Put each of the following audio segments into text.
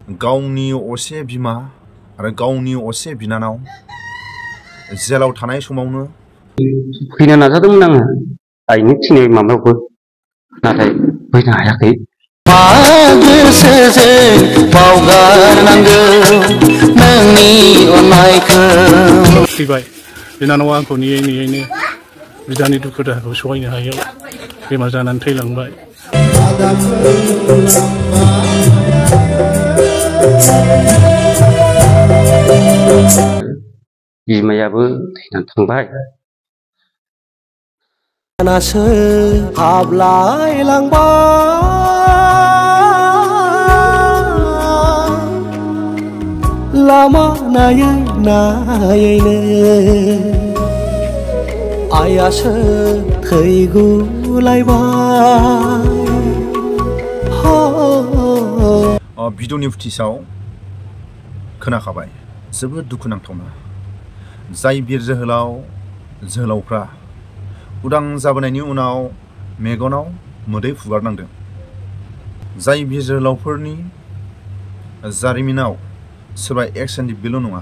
गावनि असे बिमा आरो गावनि असे बिनानाव जेलाव थानाय समावनो फैनो नाजादोंमोन आङो आइनि थिनाय माबायावबो नाथाय फैनो हायाखै। फैबाय बिनानावा आंखौ नेयै नेयैनो बिदानि दुखु दाहाखौ सहायनो हायैयाव बेमार जानानै थैलांबाय। बिमायाबो थैनानै थांबाय। नासो हाबलाय लांबाय लामा नायै नायैनो आइयासो थैगुलायबाय। भिडिअनि फुटेजाव खोनाखाबाय जोबोद दुखुनांथावना। जाय बिर जोहोलावफ्रा उदां जाबोनायनि उनाव मेगनाव मोदै फुगारनांदों। जाय बिर जोहोलावफोरनि जारिमिनाव सोरबा एक्सेन्टिभ बेल' नङा,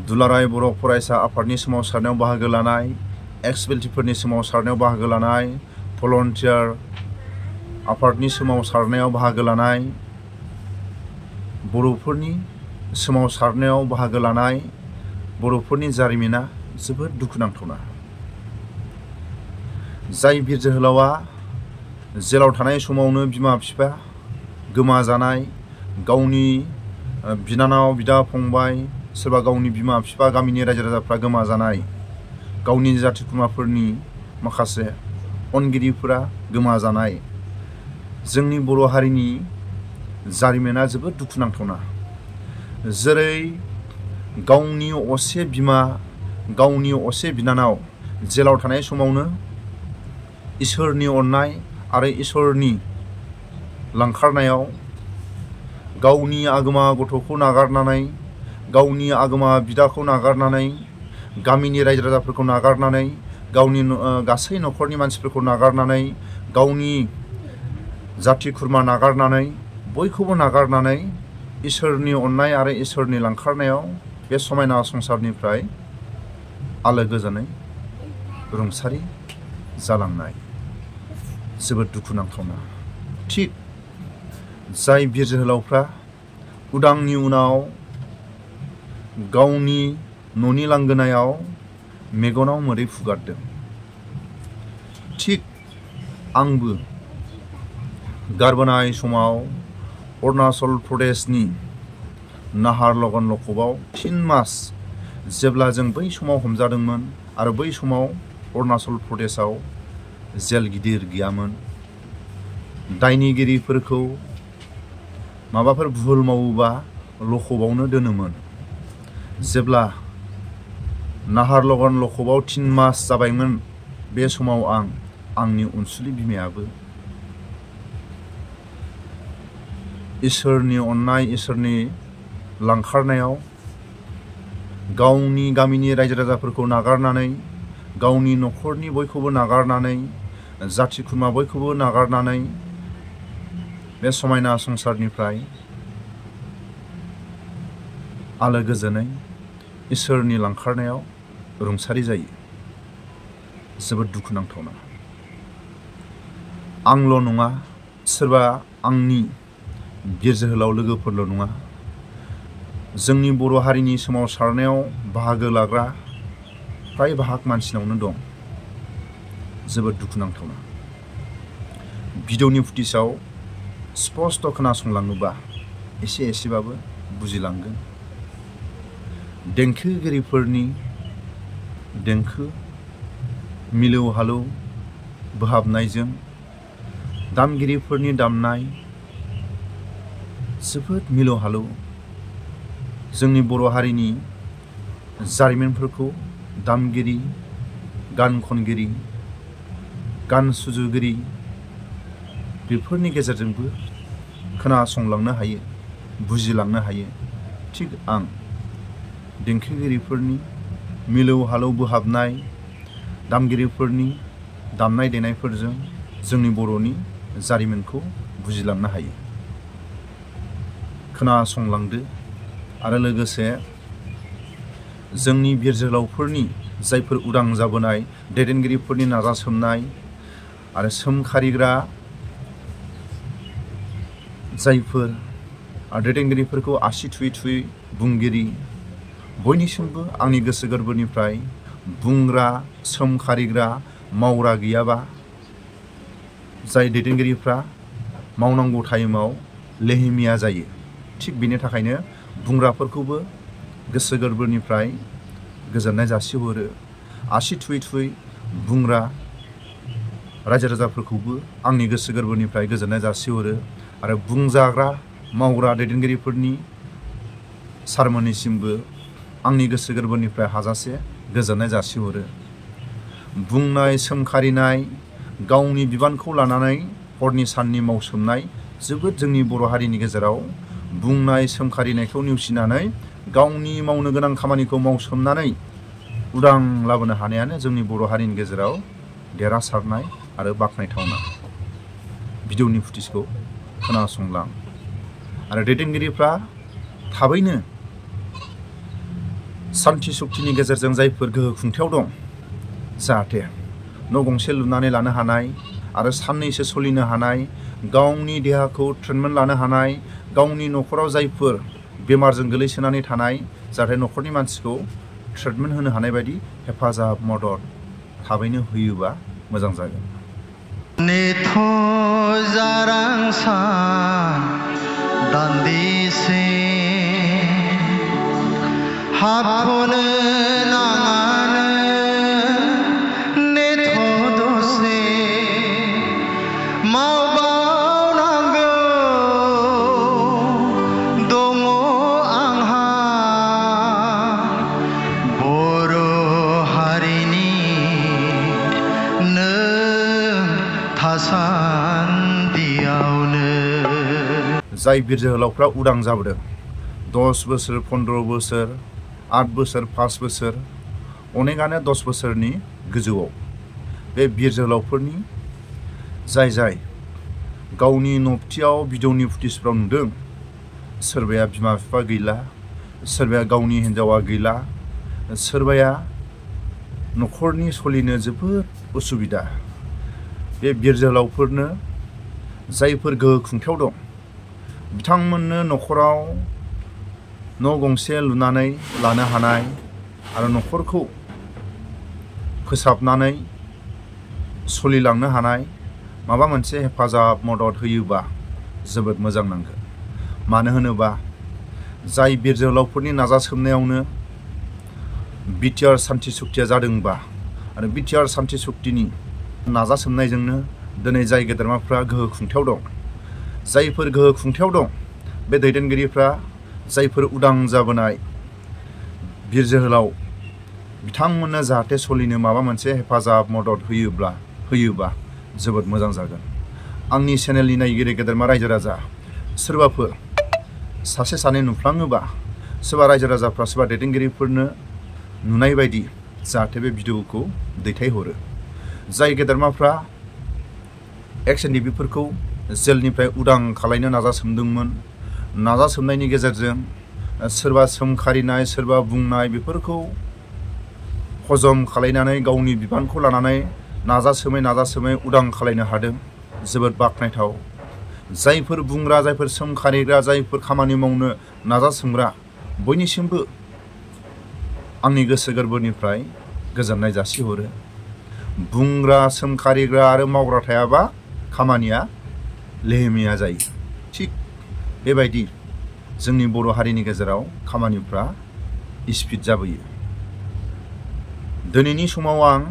दुलाराय बर' फरायसा आफादनि सोमावसारनायाव बाहागो लानाय, एक्सपेल्टिफोरनि सोमावसारनायाव बाहागो लानाय, भलन्टियार आफादनि सोमावसारनायाव बाहागो लानाय, बर'फोरनि सोमावसारनायाव बाहागो लानाय बर'फोरनि जारिमिना जोबोद दुखुनांथावना। जाय बिर जोहोलावा जेलाव थानाय समावनो बिमा बिफा गोमाजानाय, गावनि बिनानाव बिदा फंबाय, सोरबा गावनि बिमा बिफा गामिनि रायजो राजाफ्रा गोमाजानाय, गावनि जाथि खुरमाफोरनि माखासे अनगिरिफोरा गोमाजानाय, जोंनि बर' हारिनि जारिमिना जोबोद दुखुनांथावना। जेरै गावनि असे बिमा गावनि असे बिनानाव जेलाव थानाय समावनो इसोरनि अननाय आरो इसोरनि लांखारनायाव गावनि आगोमा गथ'खौ नागारनानै, गावनि आगोमा बिदाखौ नागारनानै, गामिनि रायजो राजाफोरखौ नागारनानै, गावनि गासै न'खरनि मानसिफोरखौ नागारनानै, गावनि जाथि खुरमा नागारनानै, बयखौबो नागारनानै इसोरनि अननाय आरो इसोरनि लांखारनायाव बे समायना संसारनिफ्राय आलो गोजोनै रुंसारि जालांनाय जोबोद दुखुनांथावना। थिग जाय बिर जोहोलावफ्रा उदांनि उनाव गावनि न'नि लांगोनायाव मेगनाव मोदै फुगारदों, थिग आंबो गारबोनाय समाव अरुणाचल प्रदेशनि नाहारलगन लकबआव 3 मास जेब्ला जों बै समाव हमजादोंमोन आरो बै समाव अरुणाचल प्रदेशआव जेल गिदिर गैयामोन। दायनिगिरिफोरखौ माबाफोर भुल मावोबा लकबआवनो दोनोमोन। जेब्ला नाहारलगन लकबआव 3 मास जाबायमोन बे समाव आंनि अनसुलि बिमायाबो इसोरनि अननाय इसोरनि लांखारनायाव गावनि गामिनि रायजो राजाफोरखौ नागारनानै, गावनि न'खरनि बयखौबो नागारनानै, जाथि खुरमा बयखौबो नागारनानै बे समायना संसारनिफ्राय आलो गोजोनै इसोरनि लांखारनायाव रुंसारि जायो। जोबोद दुखुनांथावना। आंल' नङा, सोरबा आंनि बिर जोहोलाव लोगोफोरल' नङा, जोंनि बर' हारिनि सोमावसारनायाव बाहागो लाग्रा फ्राय बाहाग मानसिनावनो दं। जोबोद दुखुनांथावना। भिडिअनि फुटेजाव स्पष्ट खोनासंलाङोबा एसेबाबो बुजिलांगोन। देंखोगिरिफोरनि देंखो मिलौ हालौ बोहाबनायजों दामगिरिफोरनि दामनाय जोबोद मिलौ हालौ जोंनि बर' हारिनि जारिमिनफोरखौ दामगिरि, गान खनगिरि, गान सुजुगिरि बेफोरनि गेजेरजोंबो खोनासंलांनो हायो, बुजिलांनो हायो। थिग आं देंखोगिरिफोरनि मिलौ हालौ बोहाबनाय, दामगिरिफोरनि दामनाय देनायफोरजों जोंनि बर'नि जारिमिनखौ बुजिलांनो हायो। खोनासंलांदो आरो लोगोसे जोंनि बिर जोहोलावफोरनि जायफोर उदां जाबोनाय दैदेनगिरिफोरनि नाजासोमनाय आरो सोमखारिग्रा जायफोर दैदेनगिरिफोरखौ आसि थुयै थुयै बुंगिरि बयनिसिमबो आंनि गोसो गोरबोनिफ्राय बुंग्रा सोमखारिग्रा मावग्रा गैयाबा जाय दैदेनगिरिफ्रा मावनांगौ टाइमाव लेहेमिया जायो थिग बेनि थाखायनो बुंग्राफोरखौबो गोसो गोरबोनिफ्राय गोजोननाय जासिहरो आसि थुयै थुयै बुंग्रा रायजो राजाफोरखौबो आंनि गोसो गोरबोनिफ्राय गोजोननाय जासिहरो आरो बुंजाग्रा मावग्रा दैदेनगिरिफोरनि सारमोननिसिमबो आंनि गोसो गोरबोनिफ्राय हाजासे गोजोननाय जासिहरो बुंनाय सोमखारिनाय गावनि बिबानखौ लानानै हरनि साननि मावसोमनाय जोबोद जोंनि बर' हारिनि गेजेराव बुंनाय सोमखारिनायखौ नेवसिनानै गावनि मावनो गोनां खामानिखौ मावसोमनानै उदां लाबोनो हानायानो जोंनि बर' हारिनि गेजेराव देरहासारनाय आरो बाख्नायथावना भिडिअनि फुटेजखौ खोनासंलां आरो दैदेनगिरिफ्रा थाबैनो सान्थि सक्तिनि गेजेरजों जायफोर गोहो खुंथायाव दं जाहाथे न' गंसे लुनानै लानो हानाय आरो साननैसो सोलिनो हानाय गावनि देहाखौ ट्रिटमेन्ट लानो हानाय गावनि न'खराव जायफोर बेमारजों गोलैसोनानै थानाय जाहाथे न'खरनि मानसिखौ ट्रिटमेन्ट होनो हानाय बायदि हेफाजाब मदद थाबैनो होयोबा मोजां जागोन नेथ' जारां सान दान्दिसे हाबनो नाङानो नेथ' दसे मावबावनांगौ दङ आंहा बर' हारिनि थासान्दियावनो जाय बिर जोहोलावफ्रा उदां जाबोदों 10 बोसोर 15 बोसोर 8 बोसोर 5 बोसोर अनेकानो 10 बोसोरनि गोजौआव बे बिर जोहोलावफोरनि जाय गावनि नबथियाव भिडिअनि फुटेजफ्राव नुदों सोरबाया बिमा बिफा गैला सोरबाया गावनि हिन्जावा गैला सोरबाया न'खरनि सोलिनो जोबोद उसुबिदा बे बिर जोहोलावफोरनो जायफोर गोहो खुंथायाव दं बिथांमोननो न'खराव न' गंसे लुनानै लानो हानाय आरो न'खरखौ फोसाबनानै सोलिलांनो हानाय माबा मोनसे हेफाजाब मदद होयोबा जोबोद मोजां नांगोन मानो होनोबा जाय बिर जोहोलावफोरनि नाजासोमनायावनो बिटिआर सान्थि सक्तिया जादोंबा आरो बिटिआर सान्थि सक्तिनि नाजासोमनायजोंनो दिनै जाय गेदेरमाफ्रा गोहो खुंथायाव दं जायफोर गोहो खुंथायाव दं बे दैदेनगिरिफ्रा जायफोर उदां जाबोनाय बिर जोहोलाव बिथांमोननो जाहाथे सोलिनो माबा मोनसे हेफाजाब मदद होयोबा जोबोद मोजां जागोन आंनि चेनेलनि नायगिरि गेदेरमा रायजो राजा सोरबाफोर सासे सानै नुफ्लाङोबा सोरबा रायजो राजाफ्रा सोरबा दैदेनगिरिफोरनो नुनाय बायदि जाहाथे बे भिडिअखौ दैथायहरो जाय गेदेरमाफ्रा एक्स-एनडिपिफोरखौ जेलनिफ्राय उदां खालामनो नाजासोमदोंमोन नाजासोमनायनि गेजेरजों सोरबा सोमखारिनाय सोरबा बुंनाय बेफोरखौ हजम खालामनानै गावनि बिबानखौ लानानै नाजासोमै उदां खालामनो हादों जोबोद बाख्नायथाव जायफोर बुंग्रा जायफोर सोमखारिग्रा जायफोर खामानि मावनो नाजासोमग्रा बयनिसिमबो आंनि गोसो गोरबोनिफ्राय गोजोननाय जासिहरो बुंग्रा सोमखारिग्रा आरो मावग्रा थायाबा खामानिया लेहेमिया जायो थिग बेबायदि जोंनि बर' हारिनि गेजेराव खामानिफ्रा स्पिड जाबोयो दिनैनि समाव आं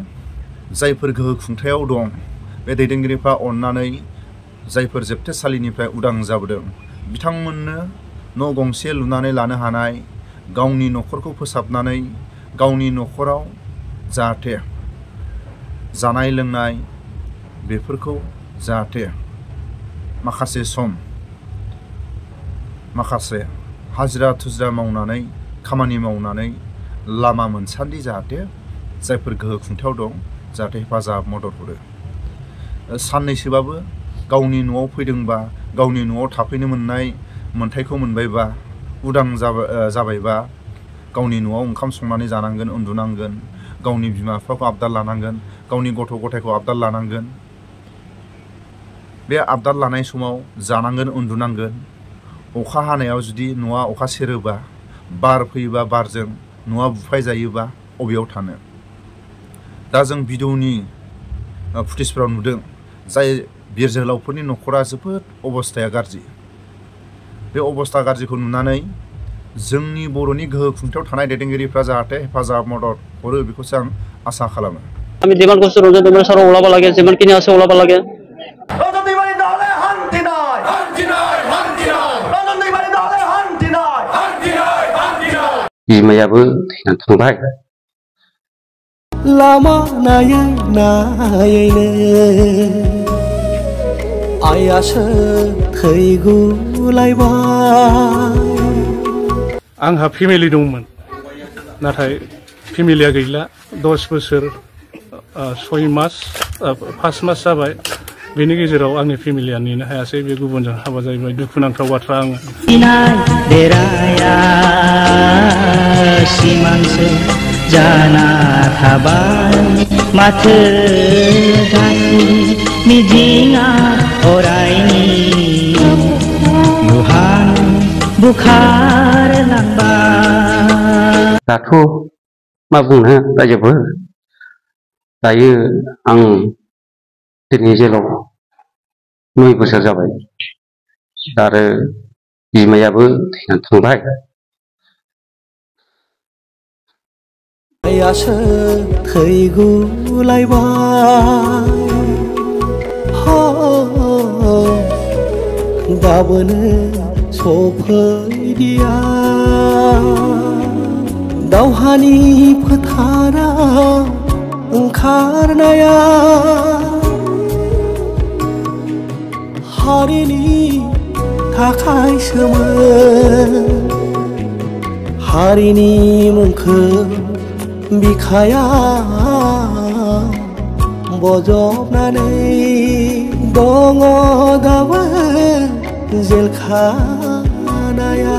जायफोर गोहो खुंथायाव दं बे दैदेनगिरिफ्रा अननानै जायफोर जोबथेसालिनिफ्राय उदां जाबोदों बिथांमोननो न' गंसे लुनानै लानो हानाय गावनि न'खरखौ फोसाबनानै गावनि न'खराव जाहाथे जानाय लोंनाय बेफोरखौ जाहाथे माखासे सम माखासे हाजिरा थुजिरा मावनानै खामानि मावनानै लामा मोनसान्दि जाहाथे जायफोर गोहो खुंथायाव दं जाहाथे हेफाजाब मदद हरो साननैसोबाबो गावनि न'आव फैदोंबा गावनि न'आव थाफैनो मोननाय मोन्थायखौ मोनबायबा उदां जाबायबा गावनि न'आव ओंखाम संनानै जानांगोन उन्दुनांगोन गावनि बिमा बिफाखौ आबदाल लानांगोन गावनि गथ' गथायखौ आबदाल लानांगोन बे आबदाल लानाय समाव जानांगोन उन्दुनांगोन अखा हानायाव जुदि न'आ अखा सेरोबा बार फैयोबा बारजों न'आ बुफाय जायोबा अबेयाव थानो दा जों भिडिअनि फुटेजफोराव नुदों जाय बिर जोहोलावफोरनि न'खरा जोबोद अबस्थाया गाज्रि बे अबस्था गाज्रिखौ नुनानै जोंनि बर'नि गोहो खुंथायाव थानाय दैदेनगिरिफ्रा जाहाथे हेफाजाब मदद हरो बेखौसो आं आसा खालामो আমি যিমান কষ্ট ৰঞ্জন তোমাৰ চাৰ ওলাব লাগে যিমানখিনি আছে ওলাব লাগে बिमायाबो थैनानै थांबाय लामा नायै नायैनो आइयासो थैगुलायबाय आंहा फेमिलि दंमोन नाथाय फेमिलिया गैला 10 बोसोर 6 मास 5 मास जाबाय बेनि गेजेराव आंनि फेमिलिया नेनो हायासै बे गुबुनजों हाबा जाबाय दुखुनांथाव बाथ्रा आङो सिमांसो जाना थाबाय माथो दानि मिजिङा अरायनि बुहां बुखारलांबाय दाथ' मा बुंनो रायजोफोर दायो आं दिनै जेलाव 9 बोसोर जाबाय आरो बिमायाबो थैनानै थांबाय आइयासो थैगुलायबाय दाबोनो सफैदिया दावहानि फोथाराव ओंखारनाया हारिनि थाखायसोमोन हारिनि मुंखौ बिखाया बजबनानै दङ दाबो जेल खानाया